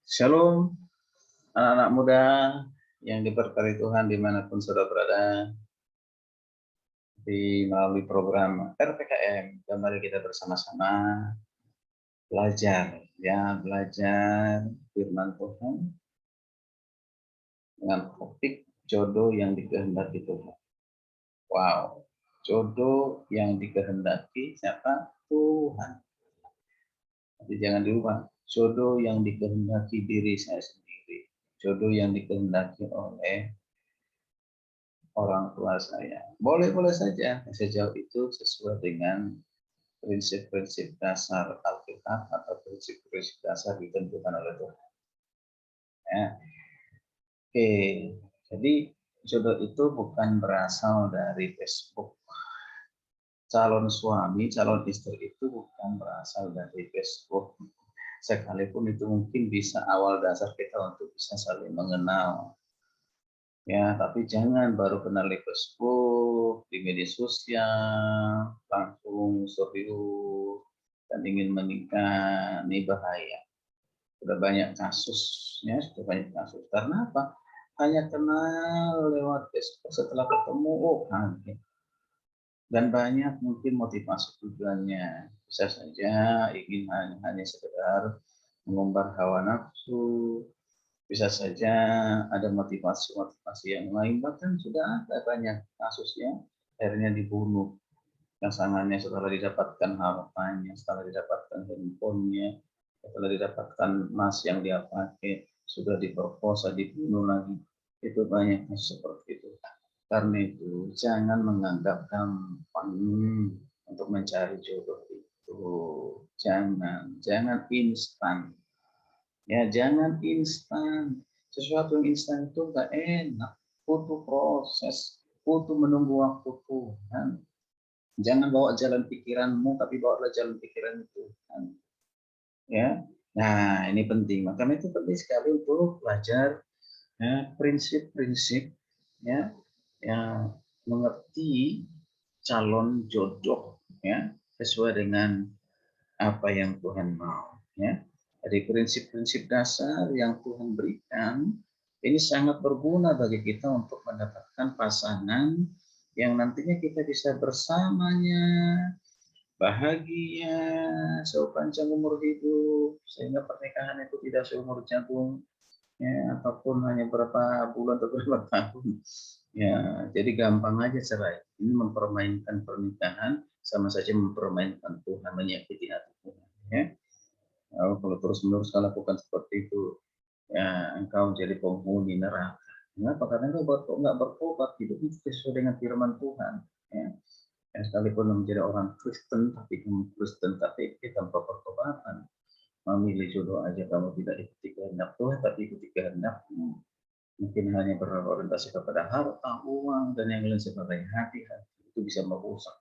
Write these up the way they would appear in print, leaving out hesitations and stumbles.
Shalom, anak-anak muda yang diberkati Tuhan dimanapun saudara berada, melalui program RPKM. Kembali kita bersama-sama belajar firman Tuhan dengan topik jodoh yang dikehendaki Tuhan. Wow, jodoh yang dikehendaki siapa? Tuhan. Jadi jangan diubah, jodoh yang dikehendaki diri saya sendiri, jodoh yang dikehendaki oleh orang tua saya. Boleh-boleh saja, sejauh itu sesuai dengan prinsip-prinsip dasar Alkitab atau prinsip-prinsip dasar ditentukan oleh Tuhan. Ya. Oke, jadi jodoh itu bukan berasal dari Facebook. Calon suami, calon istri itu bukan berasal dari Facebook. Sekalipun itu mungkin bisa awal dasar kita untuk bisa saling mengenal. Ya, tapi jangan baru kenal di Facebook, di media sosial, langsung serius dan ingin menikah, ini bahaya. Sudah banyak kasusnya, sudah banyak kasus. Karena apa? Hanya kenal lewat Facebook, setelah ketemu, oh kaget. Dan banyak mungkin motivasi tujuannya. Bisa saja ingin hanya sekedar mengumbar hawa nafsu, bisa saja ada motivasi-motivasi yang lain, bahkan sudah ada banyak kasusnya akhirnya dibunuh pasangannya setelah didapatkan hartanya, setelah didapatkan handphonenya, setelah didapatkan emas yang dia pakai, sudah diperkosa, dibunuh lagi. Itu banyak kasus seperti itu. Karena itu jangan menganggap gampang untuk mencari jodoh itu. Jangan instan. Ya, jangan instan. Sesuatu yang instan itu nggak enak. Butuh proses, butuh menunggu waktu Tuhan. Jangan bawa jalan pikiranmu, tapi bawalah jalan pikiran Tuhan. Ya, nah ini penting. Makanya itu penting sekali untuk belajar prinsip-prinsip ya, yang mengerti calon jodoh ya sesuai dengan apa yang Tuhan mau ya. Jadi prinsip-prinsip dasar yang Tuhan berikan ini sangat berguna bagi kita untuk mendapatkan pasangan yang nantinya kita bisa bersamanya bahagia sepanjang umur hidup, sehingga pernikahan itu tidak seumur jagung ya, ataupun hanya berapa bulan atau berapa tahun ya. Jadi gampang aja cerai. Ini mempermainkan pernikahan, sama saja mempermainkan Tuhan, menyakiti hati Tuhan ya. Kalau terus-menerus lakukan seperti itu, ya engkau jadi penghuni neraka. Mengapa? Karena engkau nggak bertobat, hidup itu sesuai dengan firman Tuhan. Ya. Ya, sekalipun menjadi orang Kristen, tapi kamu Kristen KTP tanpa pertobatan, memilih jodoh aja kamu tidak ikuti kehendak Tuhan, tapi ikuti kehendakmu. Mungkin hanya berorientasi kepada harta, uang, dan yang lain sebagainya. Hati-hati, itu bisa merusak.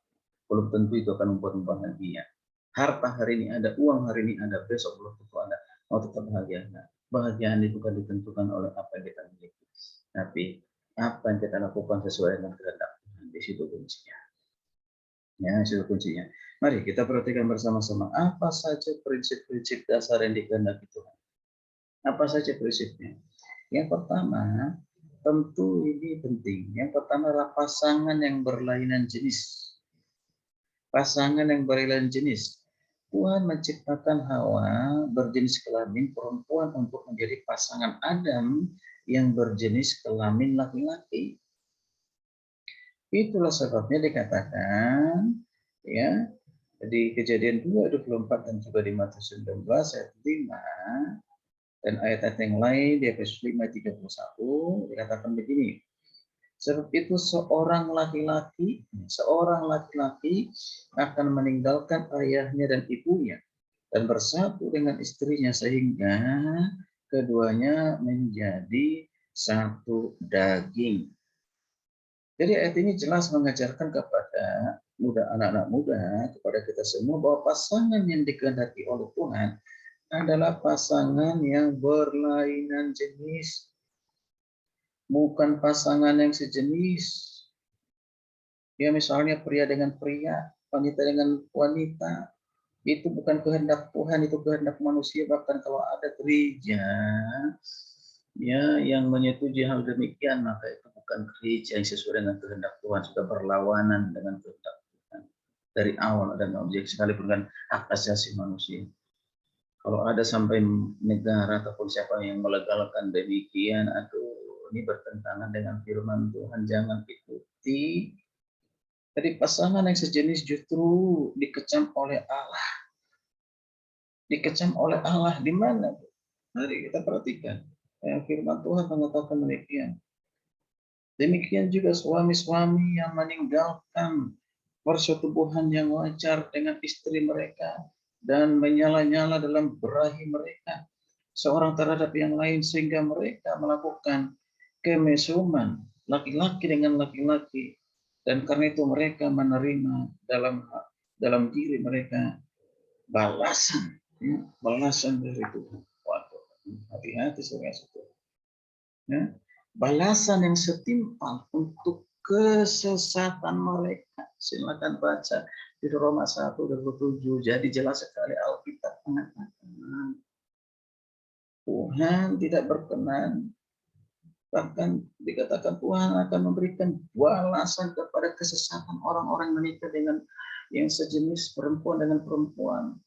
Belum tentu itu akan membuat bahagia. Harta hari ini ada, uang hari ini ada, besok belum tentu ada. Mau tetap bahagia? Bahagia itu bukan ditentukan oleh apa yang kita miliki, tapi apa yang kita lakukan sesuai dengan kehendak Tuhan. Di situ kuncinya. Ya, itu kuncinya. Mari kita perhatikan bersama-sama apa saja prinsip-prinsip dasar yang dikehendaki Tuhan. Apa saja prinsipnya? Yang pertama, tentu ini penting. Yang pertama adalah pasangan yang berlainan jenis. Pasangan yang berlainan jenis. Tuhan menciptakan Hawa berjenis kelamin perempuan untuk menjadi pasangan Adam yang berjenis kelamin laki-laki. Itulah sebabnya dikatakan ya di Kejadian 2:24 dan juga di Matius 19 ayat 5 dan ayat-ayat yang lain di Efesus 5:31 dikatakan begini. Sebab itu seorang laki-laki akan meninggalkan ayahnya dan ibunya dan bersatu dengan istrinya sehingga keduanya menjadi satu daging. Jadi ayat ini jelas mengajarkan kepada anak-anak muda, kepada kita semua bahwa pasangan yang dikehendaki oleh Tuhan adalah pasangan yang berlainan jenis, bukan pasangan yang sejenis. Ya misalnya pria dengan pria, wanita dengan wanita, Itu bukan kehendak Tuhan, itu kehendak manusia. Bahkan kalau ada gereja ya yang menyetujui hal demikian, maka itu bukan gereja yang sesuai dengan kehendak Tuhan, sudah berlawanan dengan kehendak Tuhan. Dari awal ada objek sekalipun kan hak asasi manusia. Kalau ada sampai negara ataupun siapa yang melegalkan demikian, aduh, ini bertentangan dengan firman Tuhan, jangan ikuti. Jadi pasangan yang sejenis justru dikecam oleh Allah. Dikecam oleh Allah di mana? Mari kita perhatikan. Yang firman Tuhan mengatakan demikian. Demikian juga suami-suami yang meninggalkan persetubuhan yang wajar dengan istri mereka dan menyala-nyala dalam berahi mereka seorang terhadap yang lain sehingga mereka melakukan kemesuman laki-laki dengan laki-laki, dan karena itu mereka menerima dalam diri mereka balasan, ya, balasan dari Tuhan. Waduh, hati-hati saudara. Ya, balasan yang setimpal untuk kesesatan mereka. Silakan baca di Roma 1:27. Jadi jelas sekali Alkitab mengatakan Tuhan tidak berkenan, bahkan dikatakan Tuhan akan memberikan balasan kepada kesesatan orang-orang menikah dengan yang sejenis, perempuan dengan perempuan.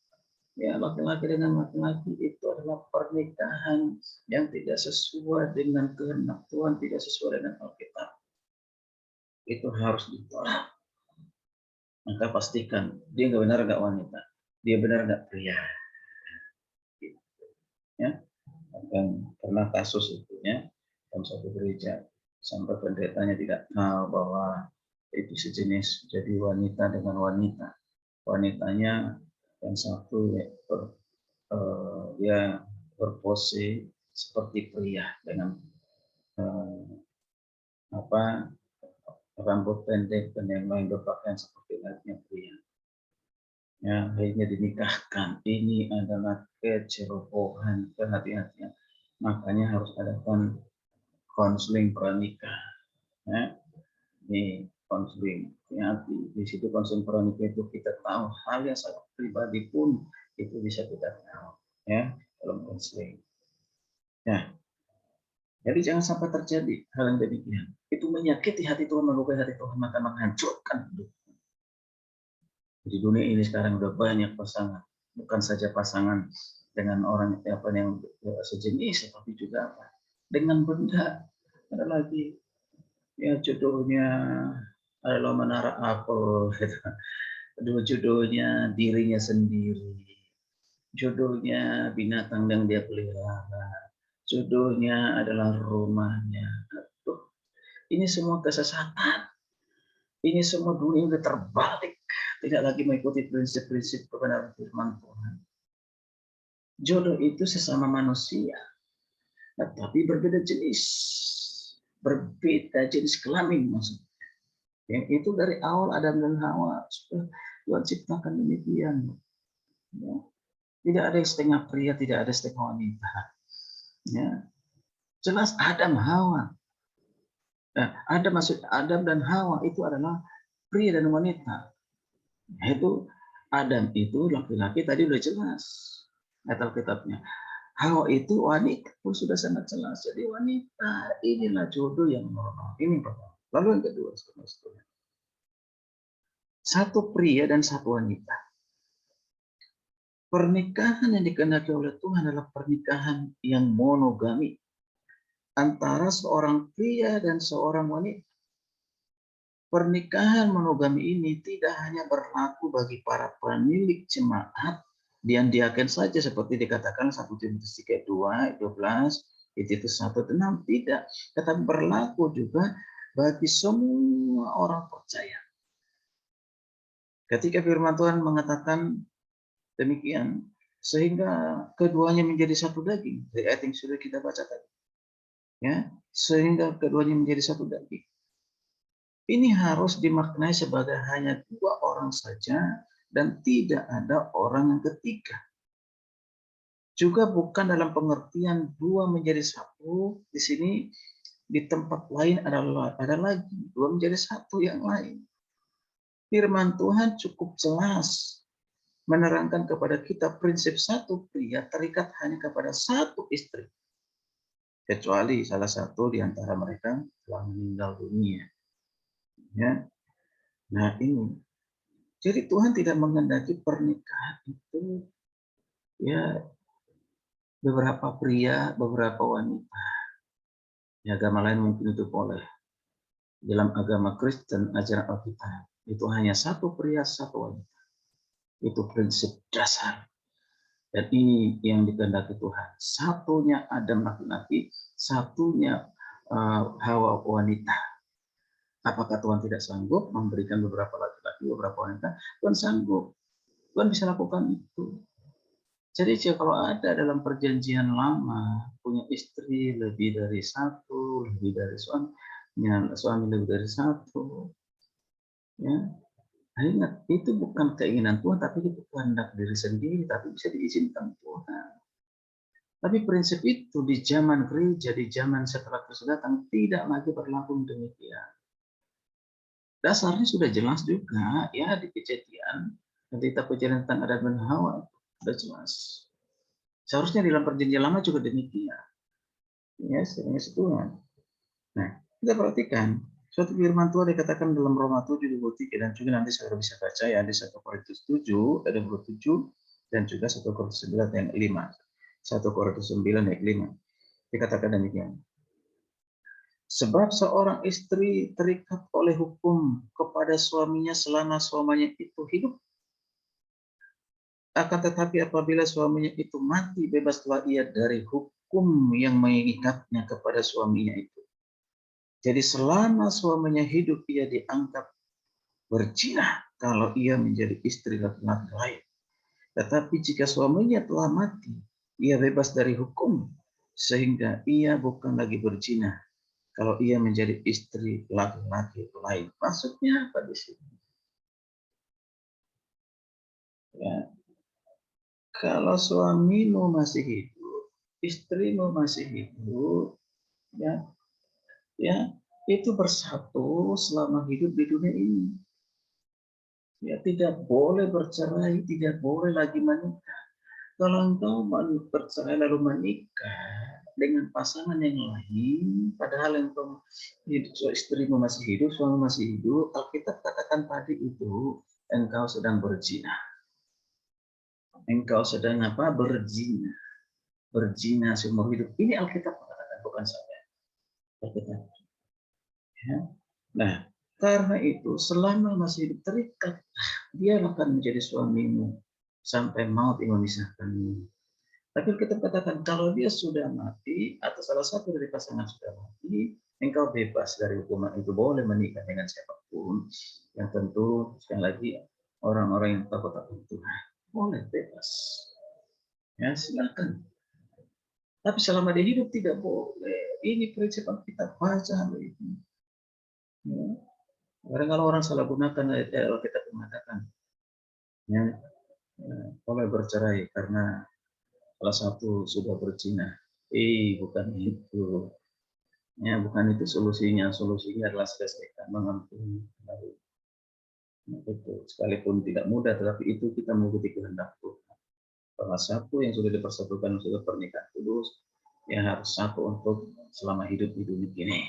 Ya, laki-laki dengan laki-laki itu adalah pernikahan yang tidak sesuai dengan kehendak Tuhan, tidak sesuai dengan Alkitab. Itu harus ditolak. Maka pastikan dia nggak benar nggak wanita, dia benar nggak pria. Ya, dan pernah kasus itu ya, dalam satu gereja sampai pendetanya tidak tahu bahwa itu sejenis, jadi wanita dengan wanita. Wanitanya yang satu ya, dia berpose seperti pria dengan rambut pendek dan yang lain berpakaian seperti layaknya pria. Ya, akhirnya dinikahkan. Ini adalah kecerobohan, kehati-hatian. Makanya harus ada konseling pranikah. Ya, ini konseling. Hati. Di situ konseling pranikah itu kita tahu hal yang sangat pribadi pun itu bisa kita tahu. Ya, dalam konseling. Nah, jadi jangan sampai terjadi hal yang demikian. Itu menyakiti hati Tuhan, melukai hati Tuhan, maka menghancurkan hidup. Di dunia ini sekarang udah banyak pasangan, bukan saja pasangan dengan orang yang sejenis, tapi juga dengan benda. Ada lagi ya jodohnya adalah menara apel, gitu. Jodohnya dirinya sendiri, jodohnya binatang yang dia pelihara, jodohnya adalah rumahnya. Ini semua kesesatan. Ini semua dunia udah terbalik, tidak lagi mengikuti prinsip-prinsip kebenaran firman Tuhan. Jodoh itu sesama manusia, tetapi berbeda jenis, berbeda jenis kelamin maksudnya. Yang itu dari awal Adam dan Hawa sudah Tuhan ciptakan demikian. Ya. Tidak ada yang setengah pria, tidak ada setengah wanita. Ya. Jelas Adam Hawa. Adam dan Hawa itu adalah pria dan wanita. Itu Adam itu laki-laki, tadi udah jelas ayat Alkitabnya. Hawa itu wanita pun sudah sangat jelas. Jadi wanita inilah jodoh yang normal. Ini pertama. Lalu yang kedua, satu pria dan satu wanita. Pernikahan yang dikehendaki oleh Tuhan adalah pernikahan yang monogami antara seorang pria dan seorang wanita. Pernikahan monogami ini tidak hanya berlaku bagi para pemilik jemaat dan diaken saja seperti dikatakan 1 Timotius 3:2, 12, Titus 1:6, tidak, tetapi berlaku juga bagi semua orang percaya. Ketika firman Tuhan mengatakan demikian, sehingga keduanya menjadi satu daging, dari ayat yang sudah kita baca tadi. Ya, sehingga keduanya menjadi satu daging. Ini harus dimaknai sebagai hanya dua orang saja dan tidak ada orang yang ketiga. Juga bukan dalam pengertian dua menjadi satu. Di sini di tempat lain ada lagi dua menjadi satu yang lain. Firman Tuhan cukup jelas menerangkan kepada kita prinsip satu pria terikat hanya kepada satu istri, kecuali salah satu di antara mereka telah meninggal dunia. Ya, nah ini. Jadi Tuhan tidak menghendaki pernikahan itu ya beberapa pria, beberapa wanita. Di agama lain mungkin itu boleh. Dalam agama Kristen, ajaran Alkitab itu hanya satu pria, satu wanita. Itu prinsip dasar. Dan ini yang dikehendaki Tuhan. Satunya Adam laki-laki, satunya Hawa wanita. Apakah Tuhan tidak sanggup memberikan beberapa laki-laki, beberapa wanita? Tuhan sanggup. Tuhan bisa lakukan itu. Jadi kalau ada dalam perjanjian lama punya istri lebih dari satu, lebih dari suami lebih dari satu, ya ingat itu bukan keinginan Tuhan, tapi itu kehendak diri sendiri, tapi bisa diizinkan Tuhan. Tapi prinsip itu di zaman gereja, di zaman setelah Kristus datang tidak lagi berlaku demikian. Dasarnya sudah jelas juga ya di Kejadian, ketika perjanjian tentang Adam dan Hawa sudah jelas. Seharusnya dalam perjanjian lama juga demikian. Ya, sering Tuhan. Nah, kita perhatikan suatu firman Tuhan dikatakan dalam Roma 7:23 dan juga nanti saudara bisa baca ya di 1 Korintus 7 ayat 27 dan juga 1 Korintus 9 ayat 5. 1 Korintus 9 ayat 5. Dikatakan demikian. Sebab seorang istri terikat oleh hukum kepada suaminya selama suaminya itu hidup. Akan tetapi apabila suaminya itu mati, bebaslah ia dari hukum yang mengikatnya kepada suaminya itu. Jadi selama suaminya hidup, ia dianggap berzina kalau ia menjadi istri laki-laki lain. Tetapi jika suaminya telah mati, ia bebas dari hukum, sehingga ia bukan lagi berzina kalau ia menjadi istri laki-laki lain. Maksudnya apa di sini? Ya, kalau suamimu masih hidup, istrimu masih hidup, ya itu bersatu selama hidup di dunia ini. Ya tidak boleh bercerai, tidak boleh lagi menikah. Kalau engkau bercerai lalu menikah dengan pasangan yang lain, padahal engkau hidup, istrimu masih hidup, suami masih hidup, Alkitab katakan tadi itu engkau sedang berzina. Engkau sedang apa? Berzina. Berzina seumur hidup. Ini Alkitab katakan, bukan saya. Alkitab. Ya. Nah, karena itu selama masih hidup terikat, dia akan menjadi suamimu sampai maut yang memisahkanmu. Tapi kita katakan kalau dia sudah mati atau salah satu dari pasangan sudah mati, engkau bebas dari hukuman itu, boleh menikah dengan siapapun. Yang tentu sekali lagi orang-orang yang takut akan Tuhan, boleh bebas. Ya silakan. Tapi selama dia hidup tidak boleh. Ini prinsip yang kita baca ini. Ya. Kadang kalau orang salah gunakan ayat Alkitab mengatakan, ya, boleh bercerai karena salah satu sudah berzina. Bukan itu. Ya, bukan itu solusinya. Solusinya adalah selesaikan, mengampuni. Nah, itu sekalipun tidak mudah, tetapi itu kita mengikuti kehendak Tuhan. Salah satu yang sudah dipersatukan sudah pernikahan kudus, yang harus satu untuk selama hidup di dunia ini.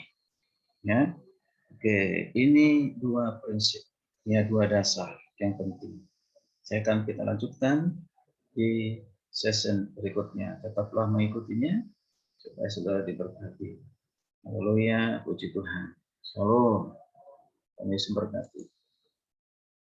Ya, oke, ini dua prinsip, ya dua dasar yang penting. Saya akan kita lanjutkan di session berikutnya. Tetaplah mengikutinya supaya saudara diberkati. Haleluya, puji Tuhan. Shalom. Kami memberkati.